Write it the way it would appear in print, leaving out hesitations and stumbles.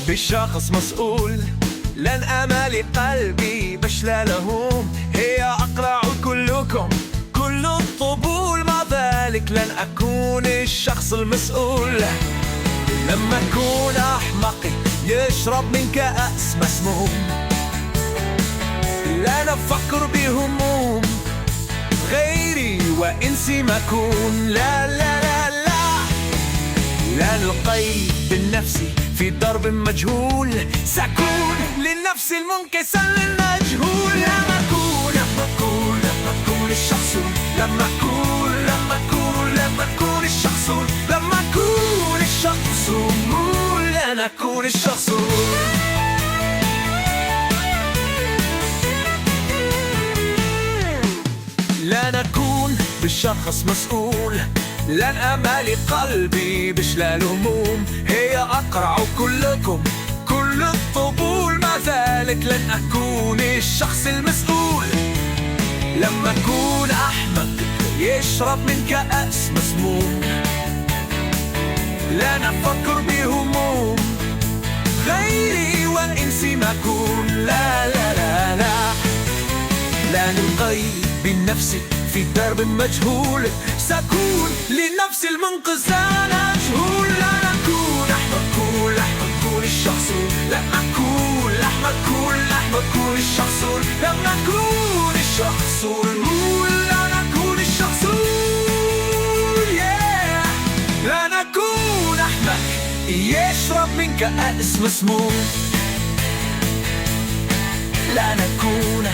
بشخص مسؤول. لن أمالي قلبي بشلالهم، هي أقرع كلكم كل الطبول. مع ذلك لن أكون الشخص المسؤول. لما أكون أحمق يشرب من كأس مسموم، لن أفكر بهموم غيري وإنسي ما أكون. لا لا لا لا، لن ألقي بالنفسي في درب مجهول. سأكون للنفس المنكسر المجهول. لما أكون الشخص، لما أكون الشخص، لما أكون الشخص، لن أكون الشخص. لن أكون بالشخص مسؤول. لن أمالي قلبي بشلال هموم، هي أقرع كلكم كل الطبول. مع ذلك لن أكون الشخص المسؤول. لما أكون أحمق يشرب من كأس مسموم، لن أفكر بهموم غيري وإنسي ما أكون. لا لا لا لا، لن ألقي بالنفس في درب مجهول. سأكون لنفس المنقذة مجهول. لن أكون أحمق الشخص، لن أكون الشخص، لن أكون الشخص، لن أكون الشخص. لن أكون أحمق يشرب من كأس مسموم. لن أكون